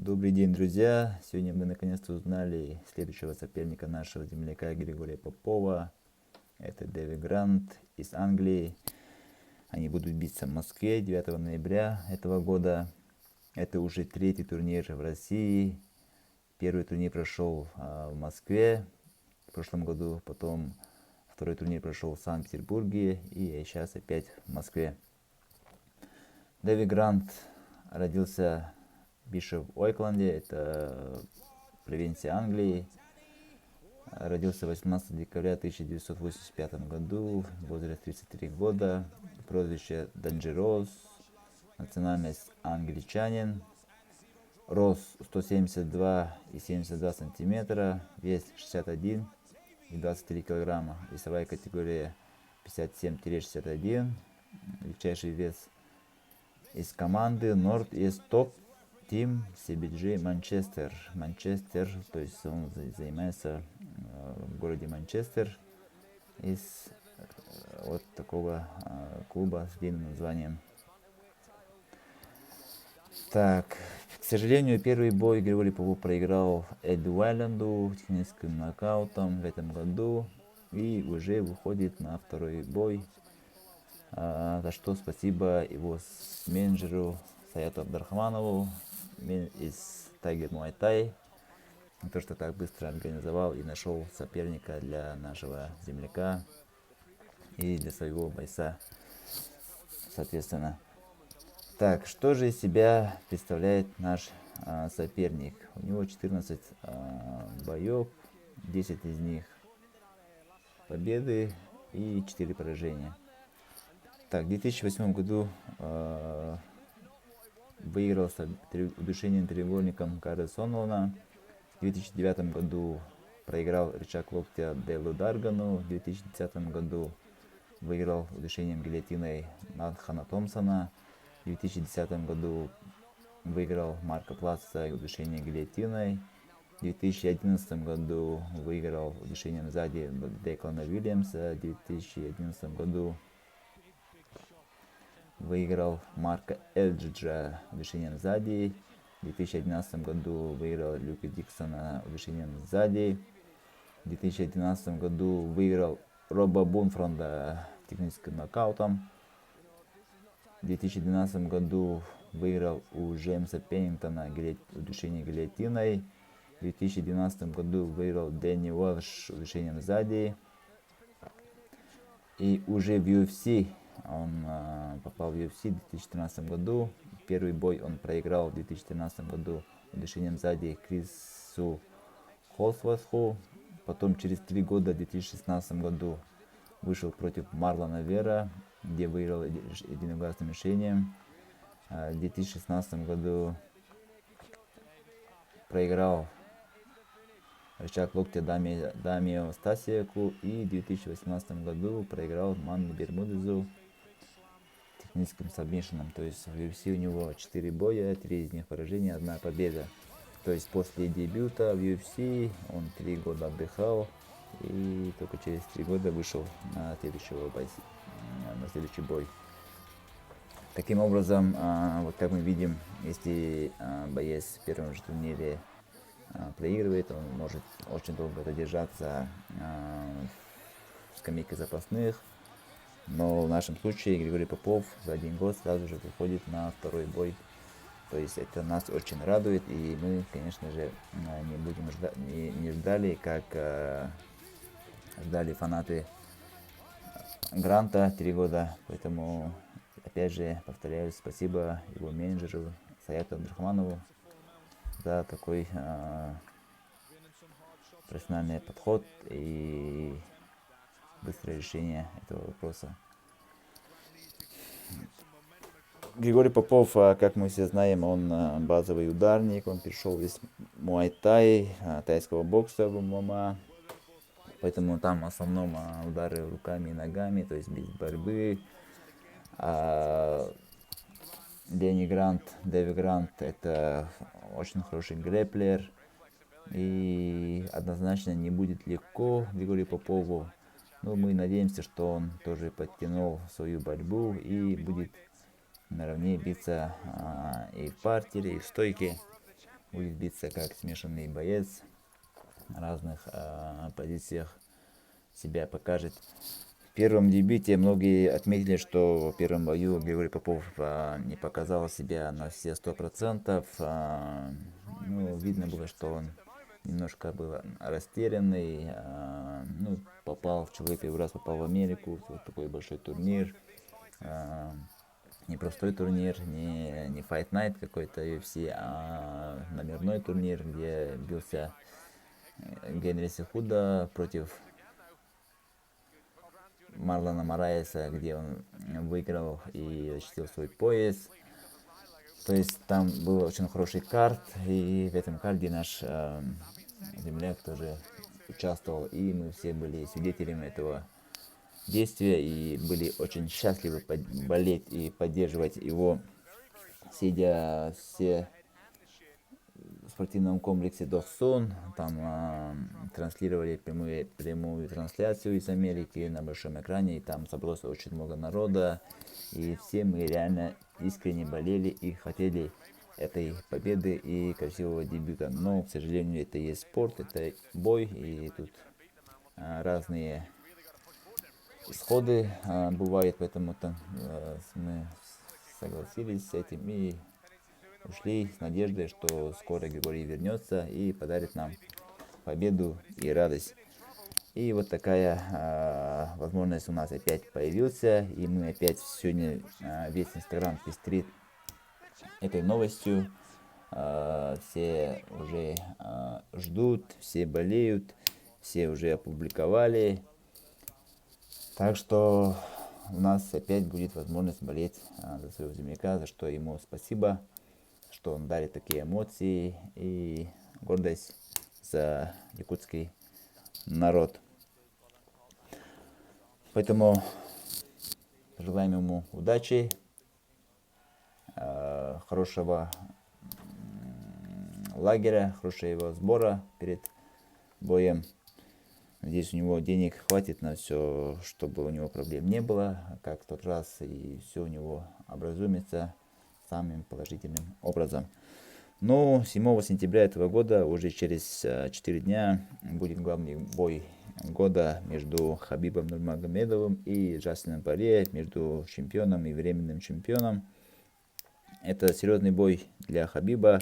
Добрый день, друзья! Сегодня мы наконец-то узнали следующего соперника нашего земляка Григория Попова. Это Дэви Грант из Англии. Они будут биться в Москве 9 ноября этого года. Это уже третий турнир в России. Первый турнир прошел в Москве в прошлом году, потом второй турнир прошел в Санкт-Петербурге и сейчас опять в Москве. Дэви Грант родился в Бишоп Ойкленде, это провинция Англии. Родился 18 декабря 1985 году, возраст 33 года, прозвище Dangerous, национальность англичанин, рост 172,72 сантиметра, вес 61,23 килограмма, весовая категория 57-61, легчайший вес из команды North East Top Team CBG Манчестер. Манчестер, то есть он занимается в городе Манчестер из вот такого клуба с длинным названием. Так, к сожалению, первый бой Григорий Попов проиграл Эду Уайленду техническим нокаутом в этом году и уже выходит на второй бой. За что спасибо его менеджеру Саяту Абдрахманову из Tiger Muay Thai, то, что так быстро организовал и нашел соперника для нашего земляка и для своего бойца, соответственно. Так, что же из себя представляет наш соперник? У него 14 боев, 10 из них победы и 4 поражения. Так, в 2008 году выиграл с удушением треугольником Карла Сонлона. В 2009 году проиграл рычаг локтя Дейлу Даргану. В 2010 году выиграл удушением гильотиной Натхана Томпсона. В 2010 году выиграл Марка Плаца удушением гильотиной. В 2011 году выиграл удушением сзади Деклана Уильямса. В 2011 году выиграл Марка Элджиджа удушением сзади. В 2011 году выиграл Люка Диксона удушением сзади. В 2011 году выиграл Роба Бунфронда техническим нокаутом. В 2012 году выиграл у Джеймса Пеннингтона удушение гильотиной. В 2012 году выиграл Дэнни Уэлш удушением сзади. И уже в UFC он попал в UFC в 2013 году. Первый бой он проиграл в 2013 году удушением сзади Крису Холсворthу. Потом через 3 года в 2016 году вышел против Марлона Вера, где выиграл единогласным решением. В 2016 году проиграл рычаг локтя Дамио Стасиаку и в 2018 году проиграл Манну Бермудезу техническим сабмишеном. То есть в UFC у него 4 боя, 3 из них поражения, 1 победа. То есть после дебюта в UFC он 3 года отдыхал и только через 3 года вышел на следующий бой. Таким образом, вот как мы видим, если боец в первом же турнире проигрывает, он может очень долго задержаться в скамейке запасных. Но в нашем случае Григорий Попов за 1 год сразу же выходит на второй бой. То есть это нас очень радует, и мы, конечно же, не ждали, как ждали фанаты Гранта 3 года. Поэтому, опять же, повторяю, спасибо его менеджеру Саяту Абдрахманову за такой профессиональный подход и быстрое решение этого вопроса. Григорий Попов, как мы все знаем, он базовый ударник, он перешел из муай-тай, тайского бокса в ММА, поэтому там в основном удары руками и ногами, то есть без борьбы. Дэви Грант это очень хороший грэплер, и однозначно не будет легко Григорию Попову. Но мы надеемся, что он тоже подтянул свою борьбу и будет наравне биться и в партере, и в стойке. будет биться как смешанный боец, на разных позициях себя покажет. В первом дебюте многие отметили, что в первом бою Григорий Попов не показал себя на все 100%. Видно было, что он немножко был растерянный. Человек первый раз попал в Америку, вот такой большой турнир. Непростой турнир, не Fight Night какой-то UFC, а номерной турнир, где бился Генри Сехуда против Марлона Мораеса, где он выиграл и защитил свой пояс. То есть там был очень хороший карт, и в этом карте наш земляк тоже участвовал, и мы все были свидетелями этого действия и были очень счастливы болеть и поддерживать его, сидя все в спортивном комплексе Дохсун. Там транслировали прямую трансляцию из Америки на большом экране, и там собралось очень много народа, и все мы реально искренне болели и хотели этой победы и красивого дебюта. Но, к сожалению, это есть спорт, это бой, и тут разные исходы бывают, поэтому мы согласились с этим и ушли с надеждой, что скоро Григорий вернется и подарит нам победу и радость. И вот такая возможность у нас опять появился, и мы опять сегодня весь Инстаграм пестрит этой новостью. Все уже ждут, все болеют, все уже опубликовали. Так что у нас опять будет возможность болеть за своего земляка, за что ему спасибо, что он дарит такие эмоции и гордость за якутский народ. Поэтому желаем ему удачи, хорошего лагеря, хорошего сбора перед боем. Надеюсь, у него денег хватит на все, чтобы у него проблем не было, как в тот раз, и все у него образумится самым положительным образом. Но 7 сентября этого года, уже через 4 дня, будет главный бой года между Хабибом Нурмагомедовым и Джастином Порье, между чемпионом и временным чемпионом. Это серьезный бой для Хабиба.